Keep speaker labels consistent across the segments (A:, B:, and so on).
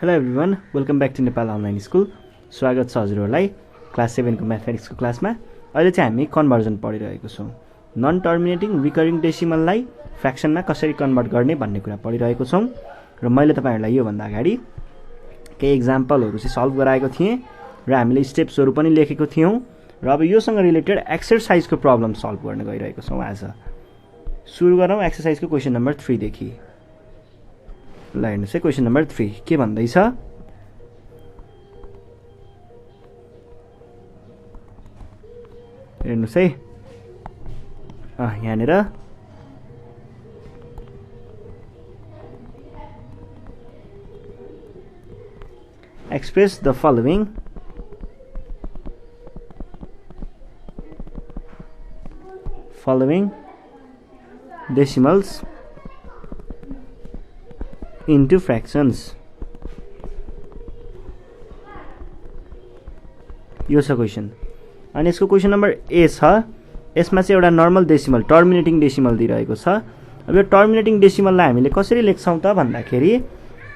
A: Hello everyone, welcome back to Nepal online school. स्वागत छ हजुरहरूलाई क्लास 7 को म्याथमेटिक्सको क्लासमा। अहिले चाहिँ हामी कन्भर्जन पढिरहेको छौँ। नन टर्मिनेटिङ रिकरिङ डेसिमललाई फ्र्याक्सनमा कसरी कन्भर्ट गर्ने भन्ने कुरा पढिरहेको छौँ र मैले तपाईँहरूलाई योभन्दा अगाडि केही इक्जाम्पलहरू चाहिँ सल्भ गराएको थिएँ र हामीले स्टेप्सहरू पनि लेखेको थियौँ र अब योसँग रिलेटेड एक्सरसाइजको प्रब्लम सल्भ गर्न गइरहेको छौँ। आज सुरु गरौँ एक्सरसाइजको क्वेसन नम्बर 3 देखि। ल हेर्नुहोस् है, क्वेसन नम्बर 3 के भन्दैछ? हेर्नुहोस् है, यहाँनिर express the following decimals into fractions। यो छ क्वेसन। अनि यसको क्वेसन नम्बर ए छ। यसमा चाहिँ एउटा नर्मल डेसिमल टर्मिनेटिङ डेसिमल दिइरहेको छ। अब यो टर्मिनेटिङ डेसिमललाई हामीले कसरी लेख्छौँ त भन्दाखेरि,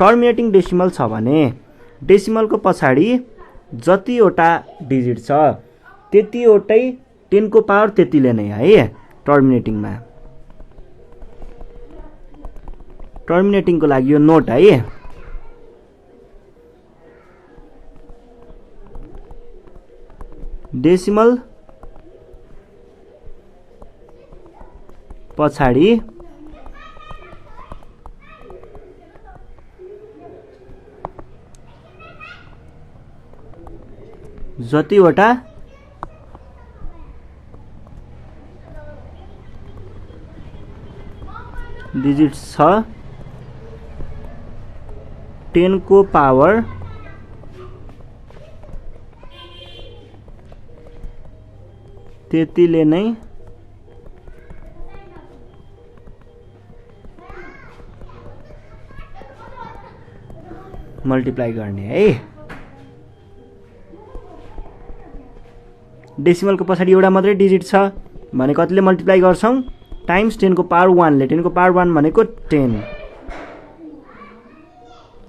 A: टर्मिनेटिङ डेसिमल छ भने डेसिमलको पछाडि जतिवटा डिजिट छ त्यतिवटै 10 को पावर त्यतिले नै है। टर्मिनेटिङको लागि यो नोट है। डेसिमल पछाडि जतिवटा डिजिट छ 10 को पावर त्यतिले नै मल्टिप्लाई गर्ने है। डेसिमलको पछाडि एउटा मात्रै डिजिट छ भने कतिले मल्टिप्लाई गर्छौँ? टाइम्स 10 को पावर 1 ले। 10 को पावर 1 भनेको 10।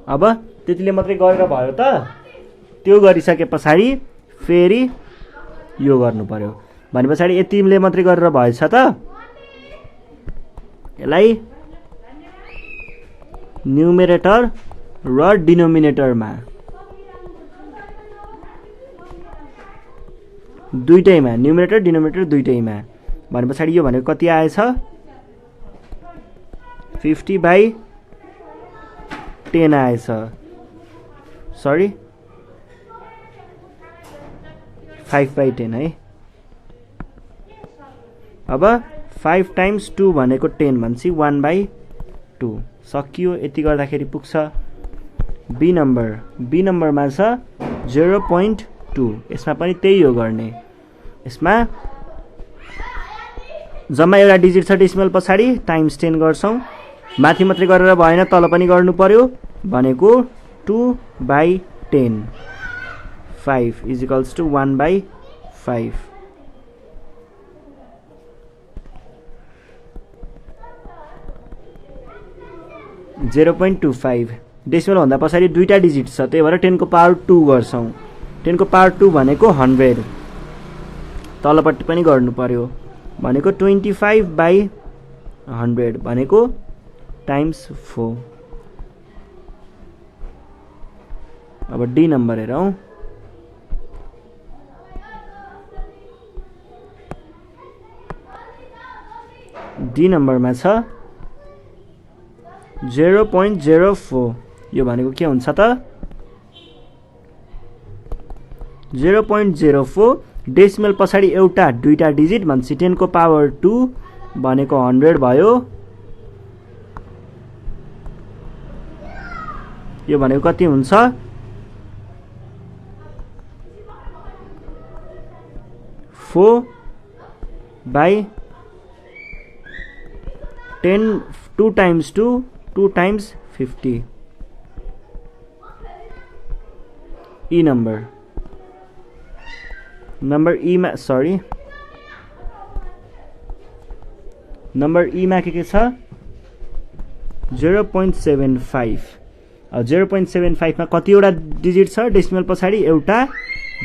A: अब त्यतिले मात्रै गरेर भयो त? त्यो गरिसके पछाडि फेरि यो गर्नु पर्यो भने पछाडि यतिले मात्रै गरेर भएछ त? यसलाई न्युमेरेटर र डिनोमिनेटरमा दुईटैमा, न्युमेरेटर डिनोमिनेटर दुईटैमा भने पछाडि यो भनेको कति आएछ? 50/10 आएछ। सरी 5/10 है। अब 5 टाइम्स 2 भनेको 10 भन्छ 1/2 सकियो। यति गर्दाखेरि पुग्छ। बी नम्बरमा छ 0.2। यसमा पनि त्यही हो गर्ने। यसमा जम्मा एउटा डिजिट छ डेसिमल पछाडि टाइम्स 10 गर्छौँ। माथि मात्रै गरेर भएन, तल पनि गर्नु पर्यो भनेको 2/10 5 इजिकल्स टु 1/5। 0.25 डेसिमल भन्दा पछाडि दुईटा डिजिट छ, त्यही भएर 10 को पावर 2 गर्छौँ। 10 को पावर 2 भनेको 100। तलपट्टि पनि गर्नु पर्यो भनेको 25/100 भनेको टाइम्स 4। अब डी नम्बर हेरौँ। डी नम्बरमा छ 0.04। यो भनेको के हुन्छ त? 0.04 डेसिमल पछाडि एउटा दुईटा डिजिट भन्छ 10 को पावर 2 भनेको 100 भयो। यो भनेको कति हुन्छ? 4/10 2 टाइम्स 2 2 टाइम्स 50। ई नम्बर ईमा सरी नम्बर ईमा के छ 0.75 0.75 मा कतिवटा डिजिट छ डेसिमल पछाडि एउटा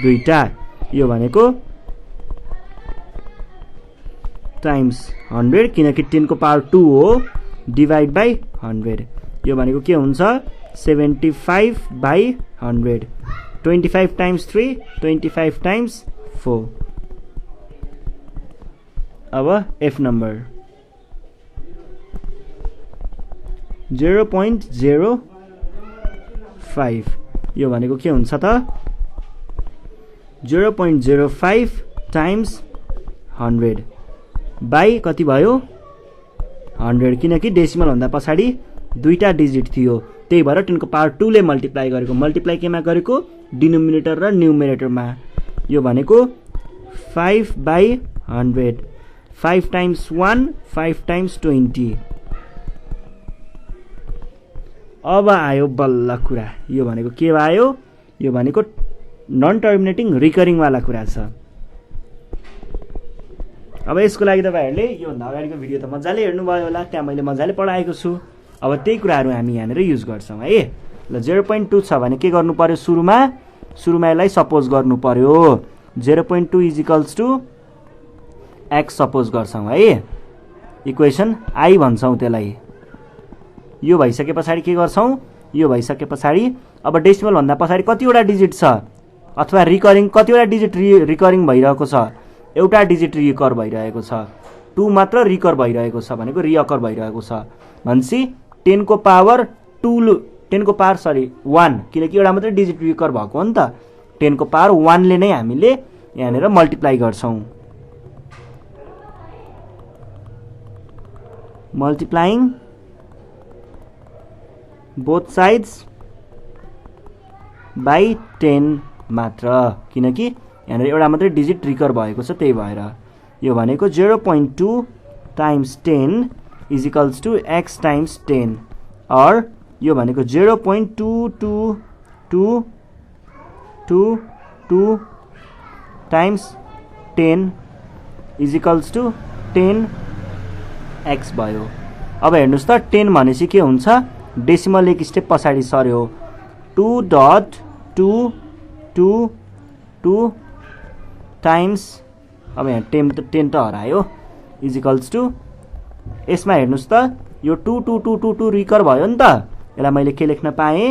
A: दुईटा यो भनेको टाइम्स 100 किनकि 10 को पावर 2 हो डिभाइड बाइ 100 यो भनेको के हुन्छ 75/100 25 टाइम्स 3 25 टाइम्स 4 अब F नम्बर 0.05 यो भनेको के हुन्छ त 0.05 टाइम्स 100 बाइ कति भयो 100 किनकि डेसिमल भन्दा पछाडि दुईटा डिजिट थियो त्यही भएर 10 को पावर 2 ले मल्टिप्लाई गरेको मल्टिप्लाई केमा गरेको डिनोमिनेटर र न्युमरेटरमा यो भनेको 5/100 5 टाइम्स 1 5 टाइम्स 20 अब आयो बल्ल कुरा यो भनेको के आयो यो भनेको नन टर्मिनेटिङ रिकरिङ वाला कुरा छ अब यसको लागि तपाईहरुले यो भन्दा अगाडिको भिडियो त मजाले हेर्नुभयो होला त्यहाँ मैले मजाले पढाएको छु अब त्यही कुराहरु हामी यहाँनेर युज गर्छौं है ल 0.2 छ भने के गर्नु पर्यो सुरुमा यसलाई सपोज गर्नु पर्यो 0.2 x सपोज गर्छौं है इक्वेसन I भन्छौं त्यसलाई यो भइसके पछाडी के गर्छौं यो भइसके पछाडी अब डेसिमल भन्दा पछाडी कतिवटा डिजिट छ अथवा रिकरिङ कतिवटा डिजिट रिकरिङ भइरहेको छ एउटा डिजिट रिकर भइरहेको छ 2 मात्र रिकर भइरहेको छ भनेको रिअकर भइरहेको छ भन्छी 10 को पावर 1 किनकि एउटा मात्र डिजिट रिकर भएको हो नि त 10 को पावर 1 ले नै हामीले यहाँनेर मल्टिप्लाई गर्छौं मल्टिप्लाइङ बोथ साइड्स बाइ 10 मात्र किनकि यहाँनेर एउटा मात्र डिजिट रिकर भएको छ त्यही भएर यो भनेको 0.2 times 10 is equals to x times 10 और यो भनेको 0.2222 times 10 is equals to 10x भयो अब हेर्नुस् त 10 भनेपछि के हुन्छ डेसिमल एक स्टेप पछाडी सर्यो 2.222 टाइम्स अब यहाँ 10 त हरायो इज इक्वल्स टु यसमा हेर्नुस् त यो 22222 रिकर भयो नि त यसलाई मैले के लेख्न पाए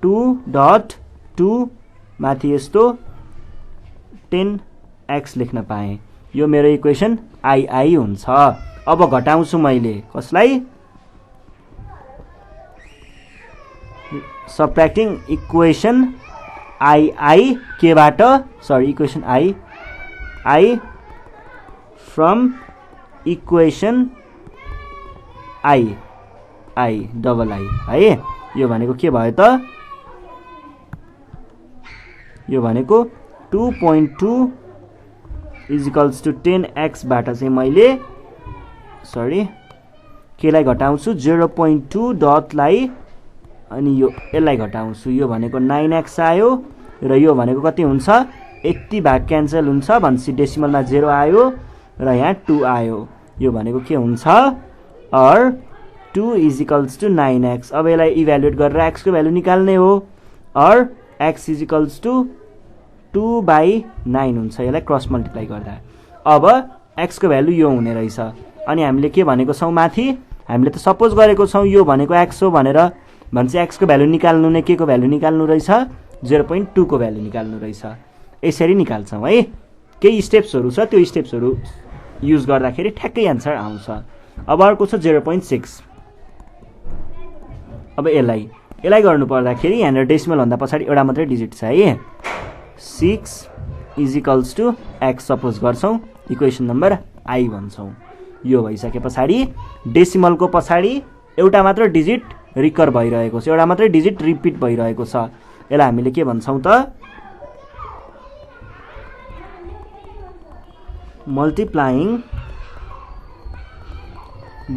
A: 2.2 माथि यस्तो 10x लेख्न पाए यो मेरो इक्वेसन II हुन्छ अब घटाउँछु मैले कसलाई सबट्र्याक्टिङ इक्वेसन II केबाट sorry equation I from equation I double I है यो भनेको के भयो त यो भनेको 2.2 इज इक्वल्स टु 10x बाट चाहिँ मैले सरी केलाई घटाउँछु 0.2 डटलाई अनि यो यसलाई घटाउँछु यो भनेको 9x आयो र यो भनेको कति हुन्छ 80 भाग क्यान्सल हुन्छ भनेपछि डेसिमलमा 0 आयो र यहाँ 2 आयो यो भनेको के हुन्छ और 2 इज इक्वल्स टु 9x अब यसलाई इभ्यालुएट गरेर x को भ्यालु निकाल्ने हो और x इज इक्वल्स टु 2/9 हुन्छ यसलाई क्रस मल्टिप्लाई गर्दा अब x को भ्यालु यो हुने रहेछ अनि हामीले के भनेको छौं माथि हामीले त सपोज गरेको छौं यो भनेको x हो भनेर भन्छ x को भ्यालु निकाल्नु नै के को भ्यालु निकाल्नु रहेछ 0.2 को भ्यालु निकाल्नु रहेछ यसरी निकाल्छौं है केही स्टेप्सहरु छ त्यो स्टेप्सहरु युज गर्दाखेरि ठ्याक्कै आन्सर आउँछ अब अर्को छ 0.6 अब यसलाई गर्नु पर्दाखेरि यहाँ डेसिमल भन्दा पछाडी एउटा मात्रै डिजिट छ है 6 is equals to x suppose गर्छौं इक्वेसन नम्बर I भन्छौं यो भइसके पछाडी डेसिमलको पछाडी एउटा मात्र डिजिट रिकर भइरहेको छ एउटा मात्रै डिजिट रिपिट भइरहेको छ यसलाई हामीले के भन्छौं त multiplying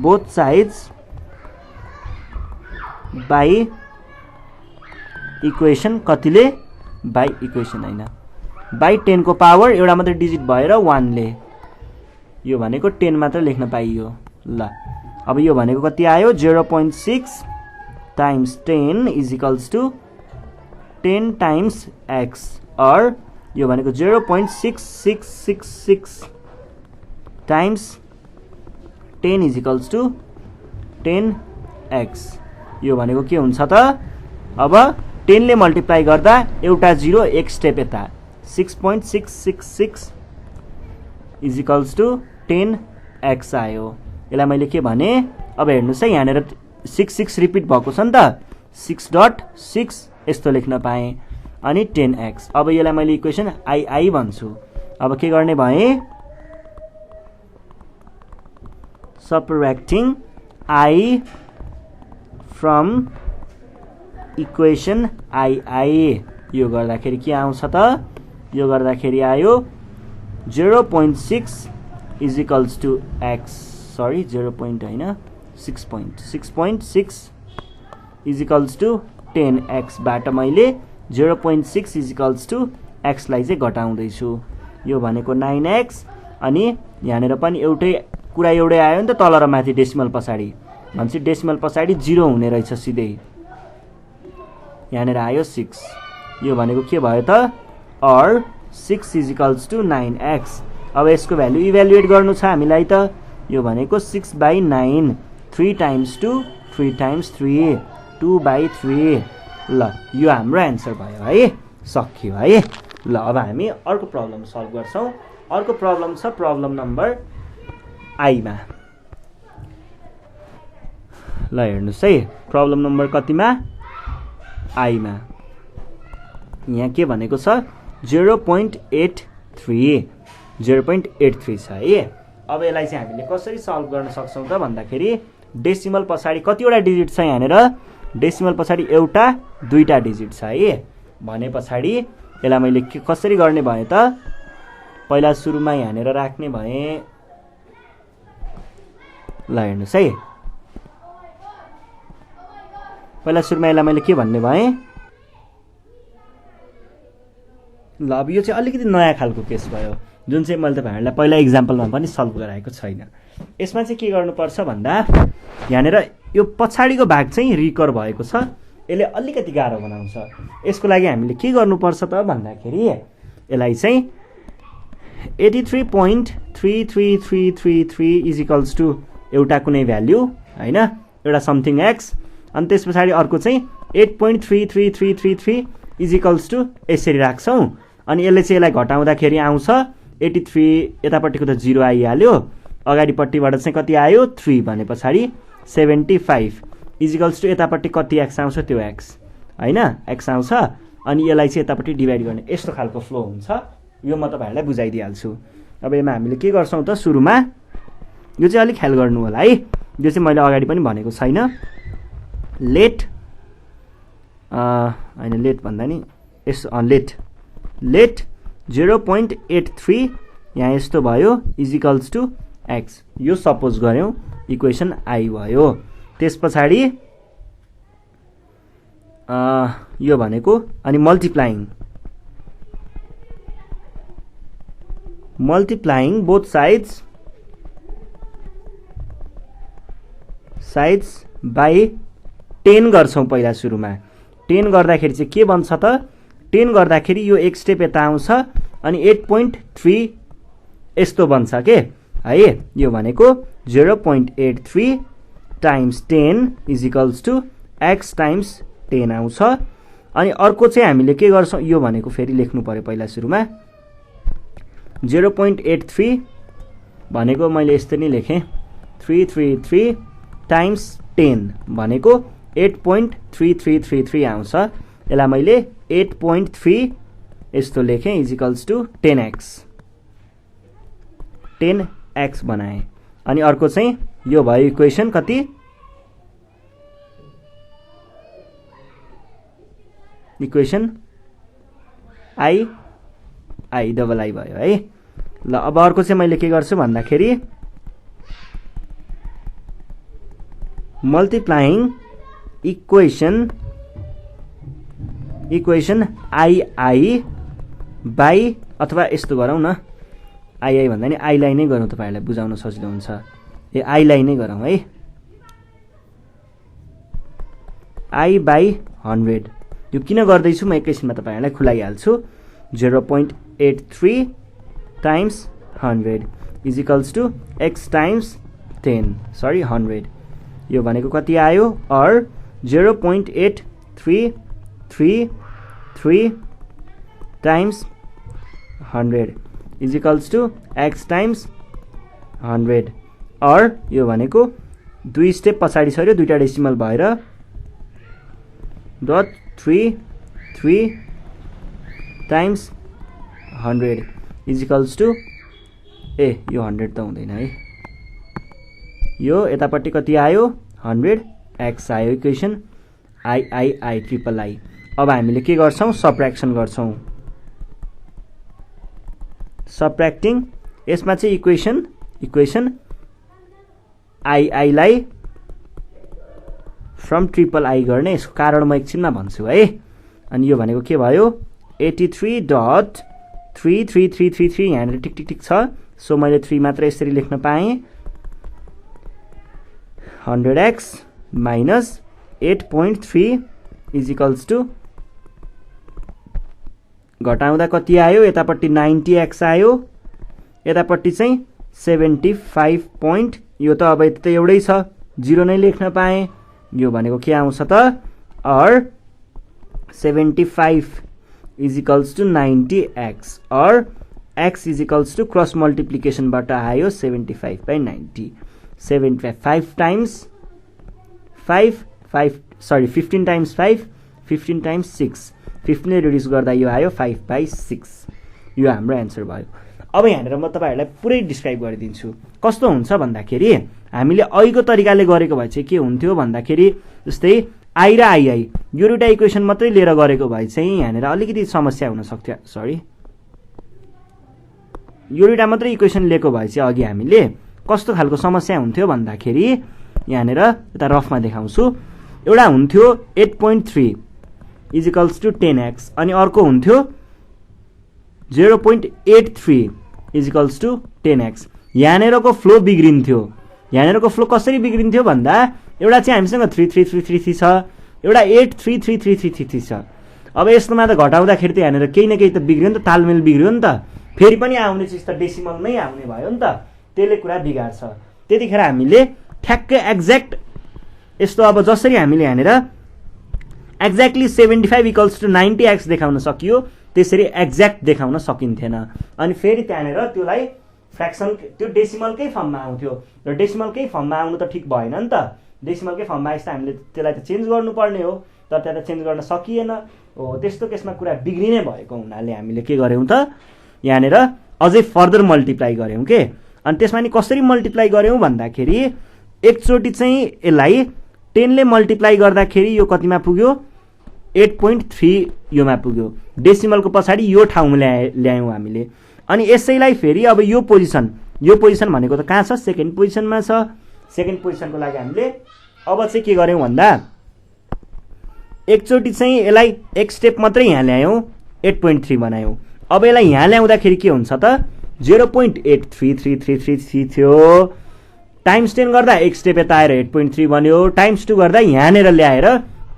A: both sides by equation कतिले बाइ इक्वेसन हैन बाइ 10 को पावर एउटा मात्र डिजिट भएर 1 ले यो भनेको 10 मात्र लेख्न पाइयो ल अब यो भनेको कति आयो 0.6 times 10 is equals to 10 times x, और यो भनेको 0.6666 times 10 is equals to 10x। यो भनेको के हुन्छ त, अब 10 ले मल्टिप्लाई गर्दा एउटा 0 एक स्टेप यता 6.666 इज इक्वल्स टु 10x आयो। यसलाई मैले के भने, अब हेर्नुहोस् है यहाँनिर 66 रिपिट भएको छ नि त, 6.6 यस्तो लेख्न पाएँ, अनि 10x। अब यसलाई मैले इक्वेसन आई भन्छु। अब के गर्ने भए, subtracting i from equation I. यो गर्दाखेरि के आउँछ त, यो गर्दाखेरि आयो 0.6 is equals to x, sorry 0 point होइन 6.6 इज इक्वल्स टु 10x बाट मैले 0.6 इज इक्वल्स टु x लाई चाहिँ घटाउँदैछु। यो भनेको 9x, अनि यहाँनिर पनि एउटै कुरा एउटै आयो नि त, तल र माथि डेसिमल पछाडि, भनेपछि डेसिमल पछाडि 0 हुने रहेछ सिधै, यहाँनिर आयो 6। यो भनेको के भयो त, और 6 इज इक्वल्स टु 9x। अब यसको भ्यालु इभ्यालुएट गर्नु छ हामीलाई त, यो भनेको 6/9, 3 टाइम्स 2, 3 टाइम्स 3, 2/3। ल यो हाम्रो एन्सर भयो है, सक्यो है। ल अब हामी अर्को प्रब्लम सल्भ गर्छौँ। अर्को प्रब्लम छ प्रब्लम नम्बर आईमा। ल हेर्नुहोस् है, प्रब्लम नम्बर कतिमा, आईमा। यहाँ के भनेको छ 0.83 छ है। अब यसलाई चाहिँ हामीले कसरी सल्भ गर्न सक्छौँ त भन्दाखेरि, डेसिमल पछाडि कतिवटा डिजिट छ यहाँनिर, डेसिमल पछाडि एउटा दुईटा डिजिट छ है। भने पछाडि यसलाई मैले कसरी गर्ने भए त, पहिला सुरुमा यहाँनिर राख्ने भए, ल हेर्नुहोस् है, पहिला सुरुमा यसलाई मैले के भन्ने भएँ, ल अब यो चाहिँ अलिकति नयाँ खालको केस भयो, जुन चाहिँ मैले तपाईँहरूलाई पहिला इक्जाम्पलमा पनि सल्भ गराएको छैन। यसमा चाहिँ के गर्नुपर्छ भन्दा, यहाँनिर यो पछाडिको भाग चाहिँ रिकर भएको छ, यसले अलिकति गाह्रो बनाउँछ। यसको लागि हामीले के गर्नुपर्छ त भन्दाखेरि, यसलाई चाहिँ 83.33333 इज इक्वल्स टु एउटा कुनै भ्याल्यु होइन, एउटा समथिङ x, अनि त्यस पछाडि अर्को चाहिँ 8.33333 इज इक्वल्स टु यसरी राख्छौँ, अनि यसले चाहिँ यसलाई घटाउँदाखेरि आउँछ 83, यतापट्टिको त 0 आइहाल्यो, अगाडिपट्टिबाट चाहिँ कति आयो 3 भने पछाडि 75 इज इक्वल्स टु यतापट्टि कति x आउँछ त्यो x होइन, x आउँछ, अनि यसलाई चाहिँ यतापट्टि डिभाइड गर्ने, यस्तो खालको फ्लो हुन्छ। यो म तपाईँहरूलाई बुझाइदिइहाल्छु। अब यसमा हामीले के गर्छौँ त, सुरुमा यो चाहिँ अलिक ख्याल गर्नु होला है, यो चाहिँ मैले अगाडि पनि भनेको छैन। लेट होइन, लेट भन्दा नि यस्तो, लेट 0.83 यहाँ यस्तो भयो इज इक्वल्स टु x, यो सपोज गऱ्यौँ इक्वेसन आई भयो। त्यस पछाडि यो भनेको, अनि मल्टिप्लाइङ बोथ साइड्स बाई 10 गर्छौँ पहिला सुरुमा। 10 गर्दाखेरि चाहिँ के बन्छ त, 10 गर्दाखेरि यो एक स्टेप यता आउँछ, अनि 8.3 यस्तो बन्छ के है। यो भनेको 0.83 times 10 is equals to x times 10 आउँछ। अनि अर्को चाहिँ हामीले के गर्छौँ, यो भनेको फेरि लेख्नु पर्यो पहिला सुरुमा, 0.83 भनेको मैले यस्तो नै लेखेँ, 333 टाइम्स 10 भनेको 8.3333 आउँछ। यसलाई मैले 8.3 यस्तो लेखेँ इज इक्वल्स टु 10x बनाएँ। अनि अर्को चाहिँ यो भयो इक्वेसन कति, इक्वेसन आई डबल आई भयो है। ल अब अर्को चाहिँ मैले के गर्छु भन्दाखेरि, मल्टिप्लाइङ इक्वेसन आई बाई, अथवा यस्तो गरौँ न, आई भन्दा नि आईलाई नै गरौँ, तपाईँहरूलाई बुझाउन सजिलो हुन्छ, आईलाई नै गरौँ है। I by 100 यो किन गर्दैछु म एकैछिनमा तपाईहरुलाई खुलाइहाल्छु 0.83 times 100 is equals to x times 10 sorry 100 यो भनेको कति आयो or 0.8333 times 100 is equals to x times 100 or यो भनेको दुई स्टेप पछाडी सर्यो दुईटा डेसिमल भएर .33 times 100 is equals to यो 100 त हुँदैन है यो यतापट्टि कति आयो 100 x आयो इक्वेसन I ट्रिपल I अब हामीले के गर्छौं सबट्र्याक्सन गर्छौं सबट्र्याक्टिङ यसमा चाहिँ इक्वेसन I लाई फ्रम ट्रिपल I गर्ने यसको कारण म एकछिनमा भन्छु है अनि यो भनेको के भयो 83.33333 यहाँ टिक टिक टिक छ सो मैले 3 मात्र यसरी लेख्न पाएँ 100x minus 8.3 is equals to घटाउँदा कति आयो यतापट्टि 90x आयो यतापट्टि चाहिँ 75 point यो त अब यति त एउटै छ 0 नै लेख्न पाएँ यो भनेको के आउँछ त or 75 is equals to 90x or x is equals to cross multiplication बाट आयो 75 by 90 75 times 15 times 5 15 times 6 15 ले रिड्युस गर्दा यो आयो 5 by 6 यो हाम्रो आन्सर भयो अब यहाँनिर म तपाईहरुलाई पुरै डिस्क्राइब गरिदिन्छु कस्तो हुन्छ भन्दाखेरि हामीले अहिलेको तरिकाले गरेको भए चाहिँ के हुन्थ्यो भन्दाखेरि जस्तै I र II यो दुईटा इक्वेसन मात्रै लिएर गरेको भए चाहिँ यहाँनिर अलिकति समस्या हुन सक्थ्यो सरी यो दुईटा मात्रै इक्वेसन लिएको भए चाहिँ अघि हामीले कस्तो खालको समस्या हुन्थ्यो भन्दाखेरि यहाँनिर यता रफमा देखाउँछु एउटा हुन्थ्यो 8.3 is equals to 10x अनि अर्को हुन्थ्यो 0.83 is equals to 10x यहाँनिरको फ्लो बिग्रिन्थ्यो यहाँनिरको फ्लो कसरी बिग्रिन्थ्यो भन्दा एउटा चाहिँ हामीसँग 33333 छ एउटा 83333 छ अब यसमा त घटाउँदाखेरि त यहाँनिर केही न केही त बिग्रियो नि त तालमेल बिग्रियो नि त फेरि पनि आउने चिज त डेसिमल नै आउने भयो नि त त्यसले कुरा बिगार्छ त्यतिखेर हामीले ठ्याक्कै एक्ज्याक्ट यस्तो अब जसरी हामीले यहाँनिर एक्ज्याक्टली 75 इक्वल्स टु 90x देखाउन सकियो त्यसरी एक्ज्याक्ट देखाउन सकिन्थेन अनि फेरि त्यहाँनिर त्यसलाई फ्र्याक्सन त्यो डेसिमलकै फर्ममा आउँथ्यो र डेसिमलकै फर्ममा आउनु त ठिक भएन नि त डेसिमलकै फर्ममा आएपछि हामीले त्यसलाई त चेन्ज गर्नुपर्ने हो तर त्यहाँ त चेन्ज गर्न सकिएन हो त्यस्तो केसमा कुरा बिग्रिने भएको हुनाले हामीले के गर्यौं त यहाँनिर अझै फर्दर मल्टिप्लाई गर्यौं के अनि त्यसमा नि कसरी मल्टिप्लाई गर्यौं भन्दाखेरि एकचोटी चाहिँ यसलाई 10 ले मल्टिप्लाई गर्दाखेरि यो कतिमा पुग्यो 8.3 योमा पुग्यो डेसिमलको पछाडी यो ठाउँमा ल्यायौं हामीले अनि यसैलाई फेरि अब यो पोजिसन भनेको त कहाँ छ सेकेन्ड पोजिसनमा छ सेकेन्ड पोजिसनको लागि हामीले अब चाहिँ के गर्यौं भन्दा एकचोटी चाहिँ यसलाई एक स्टेप मात्रै यहाँ ल्यायौं 8.3 बनायौं अब यसलाई यहाँ ल्याउँदाखेरि के हुन्छ त 0.83333 थियो टाइम्स 10 गर्दा एक स्टेप यता आएर 8.3 बन्यो टाइम्स 2 गर्दा यहाँनेर ल्याएर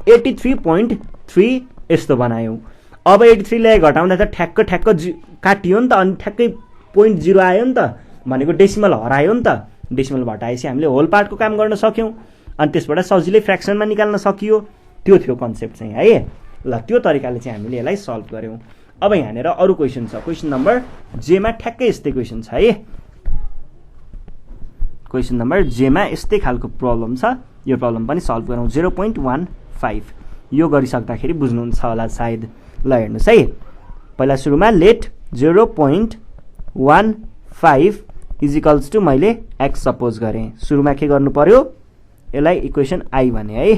A: 83.3 यस्तो बनायौं अब 83 लाई घटाउँदा त ठ्याक्क काटियो नि त अनि ठ्याक्कै 0.0 आयो नि त भनेको डेसिमल हरायो नि त डेसिमल हटाएपछि हामीले होल पार्टको काम गर्न सक्यौं अनि त्यसबाट सजिलै फ्र्याक्सनमा निकाल्न सकियो त्यो थियो कन्सेप्ट चाहिँ है ल त्यो तरिकाले चाहिँ हामीले यसलाई सल्भ गर्यौं अब यहाँनेर अरु क्वेशन छ क्वेशन नम्बर जे मा ठ्याक्कै यस्तै क्वेशन छ है क्वेशन नम्बर जे मा यस्तै खालको प्रब्लम छ यो प्रब्लम पनि सल्भ गरौँ 0.15 यो गरिसक्दाखेरि बुझ्नुहुन्छ होला सायद ल हेर्नुस् है पहिला सुरुमा लेट 0.15 इज इक्वल्स टु मैले x सपोज गरे सुरुमा के गर्नु पर्यो यसलाई इक्वेसन I भने है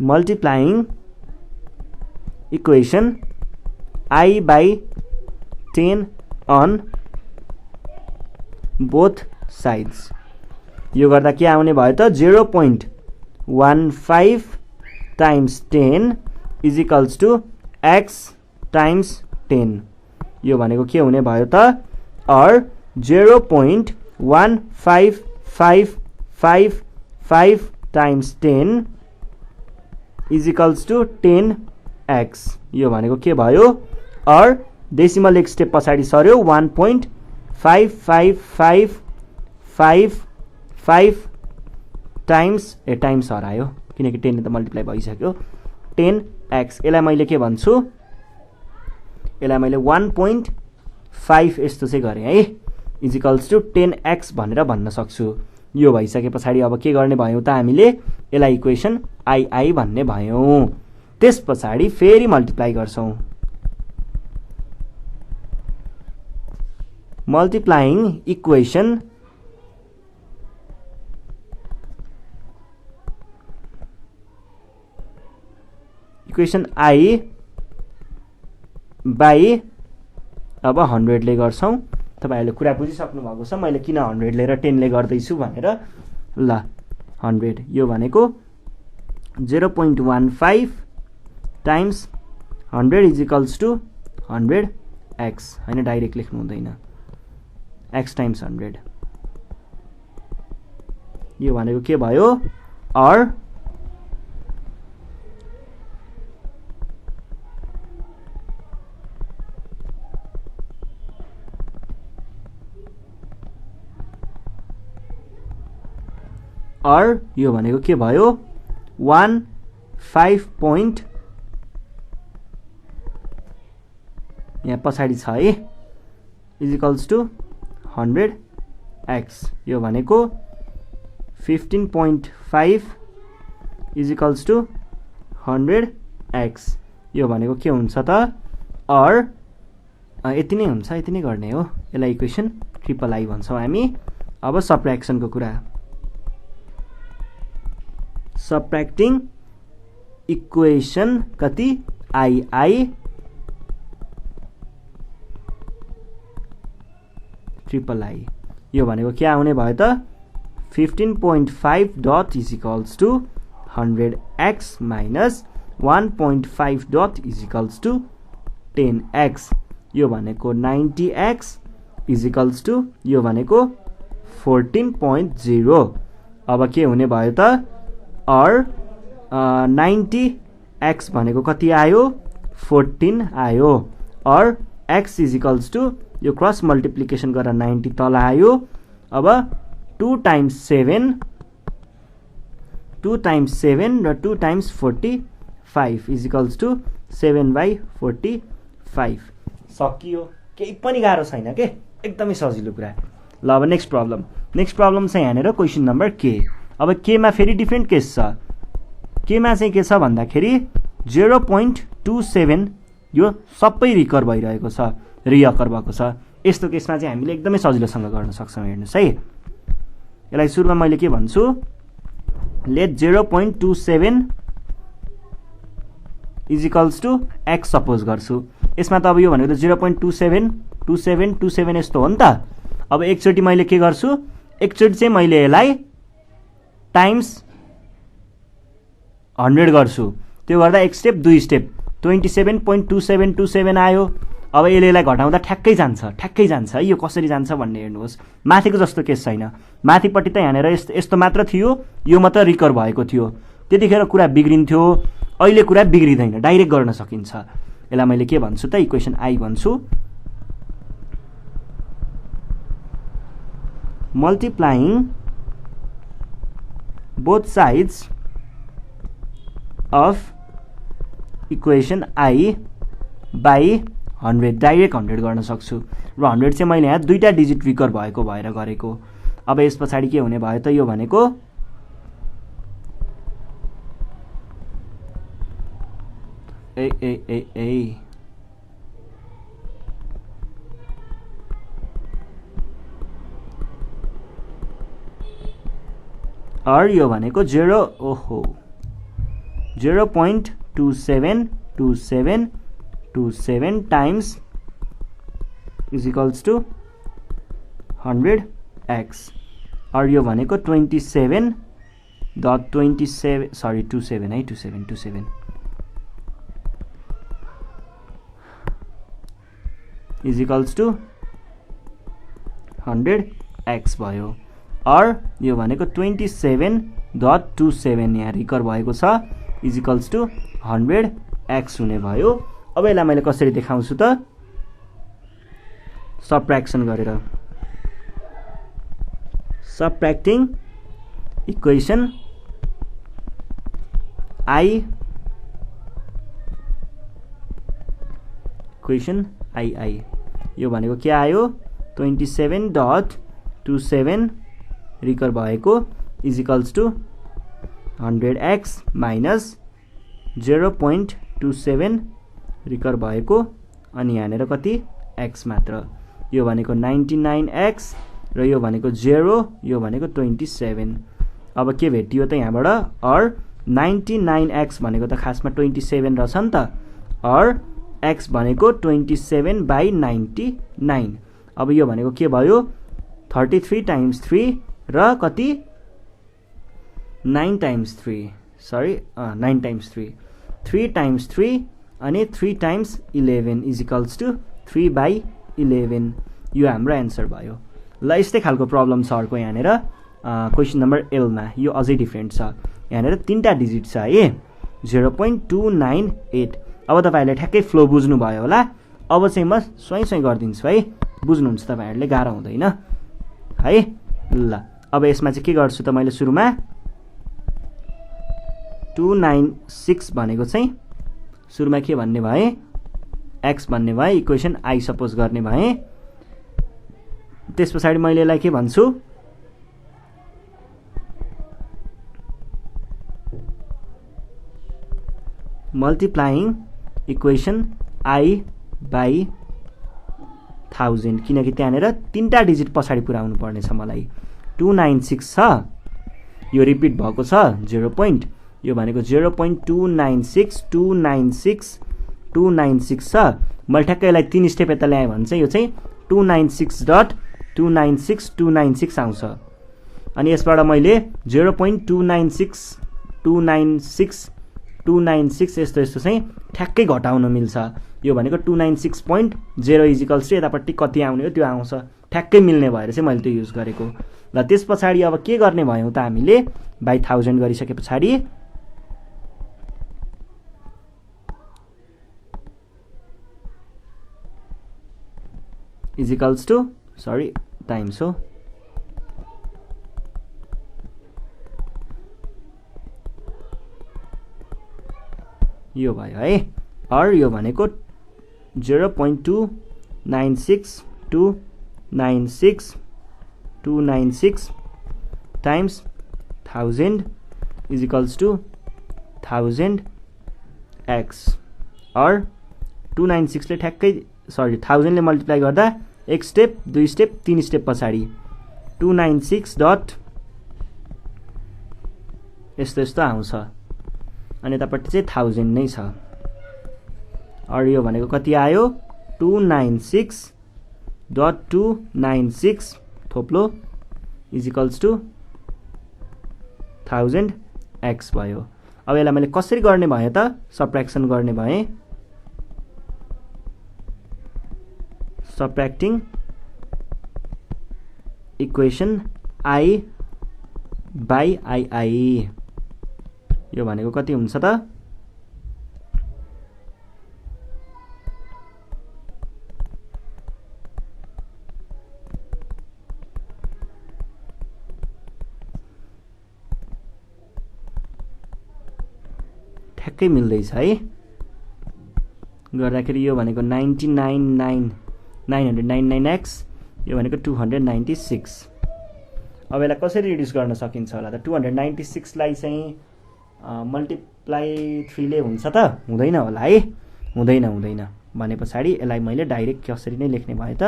A: multiplying equation I by 10 on both sides यो गर्दा के आउने भयो त 0.15 times 10 is equals to x times 10 यो भनेको के हुने भयो त or 0.15 1555 times 10 is equals to 10x। यो भनेको के भयो? अर डेसिमल एक स्टेप पछाडि सर्यो 1.5555 टाइम्स टाइम्स हरायो किनकि 10 त मल्टिप्लाई भइसक्यो 10x। यसलाई मैले के भन्छु? यसलाई मैले 1.5 यस्तो चाहिँ गरेँ है इज इक्वल्स टु 10x भनेर भन्न सक्छु। यो भइसके पछाडि अब के गर्ने भयौँ त हामीले? यसलाई इक्वेसन आई भन्ने भयौँ। त्यस पछाडि फेरि मल्टिप्लाई गर्छौँ। मल्टिप्लाइङ इक्वेसन आई बाई अब 100 ले गर्छौँ। तपाईहरुले कुरा बुझिसक्नु भएको छ मैले किन 100 लिएर 10 ले गर्दैछु भनेर। ल 100 यो भनेको 0.15 times 100 is equals to 100x हैन डाइरेक्ट लेख्नु हुँदैन x टाइम्स 100। यो भनेको के भयो? अर यो भनेको के भयो? 15 point यहाँ पछाडि छ है इज इक्वल्स टु 100x। यो भनेको 15.5 इज इक्वल्स टु 100x। यो भनेको के हुन्छ त? अर यति नै हुन्छ, यति नै गर्ने हो। यसलाई इक्वेसन ट्रिपल आई भन्छौँ हामी। अब सबट्र्याक्सनको कुरा, सबट्र्याक्टिङ इक्वेसन कति? I triple I. यो भनेको के आउने भयो त? 15.5 dot is equals to 100x minus 1.5 dot is equals to 10x। यो भनेको 90x इज इक्वल्स टु यो भनेको 14.0। अब के हुने भयो त? अर 90x भनेको कति आयो? 14 आयो। Or x is equals to यो क्रस मल्टिप्लिकेसन गरेर 90 तल आयो। अब 2 टाइम्स 7 र 2 टाइम्स 45 इज इक्वल्स टु 7/45। सकियो, केही पनि गाह्रो छैन के, एकदमै सजिलो कुरा। ल अब नेक्स्ट प्रब्लम चाहिँ यहाँनिर क्वेसन नम्बर के। अब केमा फेरि डिफ्रेन्ट केस छ। केमा चाहिँ के छ भन्दाखेरि 0.27 यो सबै रिकर भइरहेको छ, रिअकर भएको छ। यस्तो केसमा चाहिँ हामीले एकदमै सजिलोसँग गर्न सक्छौँ। हेर्नुहोस् है, यसलाई सुरुमा मैले के भन्छु? Let 0.27 is equals to x suppose गर्छु। यसमा त अब यो भनेको त 0.27 यस्तो हो नि त। अब एकचोटि मैले के गर्छु? एकचोटि चाहिँ मैले यसलाई टाइम्स 100 गर्छु। त्यो गर्दा एक स्टेप दुई स्टेप 27.2727 आयो। अब यसलाई घटाउँदा ठ्याक्कै जान्छ है। यो कसरी जान्छ भन्ने हेर्नुहोस्। माथिको जस्तो केस छैन। माथिपट्टि त यहाँनिर यस्तो मात्र थियो, यो मात्र रिकर भएको थियो। त्यतिखेर कुरा बिग्रिन्थ्यो, अहिले कुरा बिग्रिँदैन, डाइरेक्ट गर्न सकिन्छ। यसलाई मैले के भन्छु त? इक्वेसन आई भन्छु। Multiplying both sides of equation I by 100 direct 100 गर्न सक्छु। र 100 चाहिँ मैले यहाँ दुईटा डिजिट रिकर भएको भएर गरेको। अब यस पछाडि के हुने भयो त? यो भनेको अर यो भनेको 0.2727 times is equals to 100x। Or यो भनेको 27 इज इक्वल्स टु 100 एक्स भयो अर यो भनेको 27.27 यहाँ रिकर भएको छ इजिकल्स टु 100x हुने भयो। अब यसलाई मैले कसरी देखाउँछु त सबट्र्याक्सन गरेर सबट्र्याक्टिङ इक्वेसन आई यो भनेको के आयो 27.27 रिकर भएको equals to 100x minus 0.27 recur भएको अनि यहाँनिर कति x मात्र यो भनेको 99x र यो भनेको 0 यो भनेको 27 अब के भेटियो त यहाँबाट अर 99x भनेको त खासमा 27 रहेछ नि त अर x भनेको 27/99 अब यो भनेको के भयो 33 टाइम्स 3 र कति 9 टाइम्स 3 सरी 9 टाइम्स 3 3 टाइम्स 3 अनि 3 टाइम्स 11 इजिकल्स टु 3/11 यो हाम्रो एन्सर भयो। ल यस्तै खालको प्रब्लम छ अर्को यहाँनिर क्वेसन नम्बर L मा यो अझै डिफ्रेन्ट छ यहाँनिर 3टा डिजिट छ है 0.298 अब तपाईहरुले ठ्याक्कै फ्लो बुझ्नु भयो होला अब चाहिँ म स्वयं गर्दिन्छु है बुझ्नुहुन्छ तपाईहरुले गाह्रो हुँदैन है। ल अब यसमा चाहिँ के गर्छु त मैले सुरुमा 296 भनेको चाहिँ सुरुमा के भन्ने भए x भन्ने भए इक्वेसन आई सपोज गर्ने भए त्यसपछि मैले यसलाई के भन्छु मल्टिप्लाइङ इक्वेसन आई बाई 1000 किनकि त्यहाँनिर 3टा डिजिट पछाडि पुर्याउनु पर्नेछ मलाई 296 छ यो रिपिट भएको छ 0 पोइन्ट यो भनेको 0.296 छ मैले ठ्याक्कै यसलाई 3 स्टेप यता ल्याएँ भने चाहिँ यो चाहिँ 296.296 आउँछ अनि यसबाट मैले 0.296 यस्तो चाहिँ ठ्याक्कै घटाउन मिल्छ यो भनेको 296.0 इजिकल्स टु यतापट्टि कति आउने हो त्यो आउँछ ठ्याक्कै मिल्ने भएर चाहिँ मैले त्यो युज गरेको। ल त्यसपछि अब के गर्ने भयौं त हामीले बाइ 1000 गरिसके पछाडि इजिकल्स टु सरी टाइम्स हो यो भयो है अर यो भनेको 0.296 times 1000 equals to 1000x or 296 ले ठ्याक्कै सरी 1000 ले मल्टिप्लाई गर्दा एक स्टेप दुई स्टेप तीन स्टेप पछाडि 296 डट यस्तो आउँछ अनि यतापट्टि चाहिँ 1000 नै छ अर यो भनेको कति आयो 296.296 थोप्लो इजिकल्स टु 1000x भयो। अब यसलाई मैले कसरी गर्ने भए त सबट्र्याक्सन गर्ने भए सबट्र्याक्टिङ इक्वेसन आई बाई आई यो भनेको कति हुन्छ त ठ्याक्कै मिल्दैछ है गर्दाखेरि यो भनेको 999x यो भनेको 296 अब यसलाई कसरी रिड्युस गर्न सकिन्छ होला त 296 लाई चाहिँ मल्टिप्लाई 3 ले हुन्छ त हुँदैन होला है हुँदैन भने पछाडि यसलाई मैले डाइरेक्ट कसरी नै लेख्ने भए त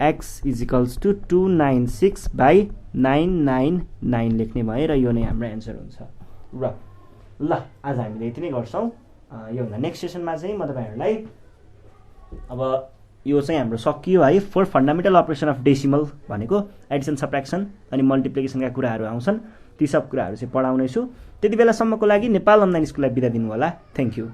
A: x इजिकल्स टु 296/999 लेख्ने भए र यो नै हाम्रो एन्सर हुन्छ र ल आज हामीले यति नै गर्छौं यो भन्दा नेक्स्ट सेसनमा चाहिँ म तपाईहरुलाई अब यो चाहिँ हाम्रो सकियो है four fundamental operation of decimal भनेको एडिसन सबट्र्याक्सन अनि मल्टिप्लिकेसनका कुराहरु आउँछन् ती सब कुराहरु चाहिँ पढाउने छु त्यति बेलासम्मको लागि नेपाल अनलाइन स्कुललाई बिदा दिनु होला थ्यांक यू।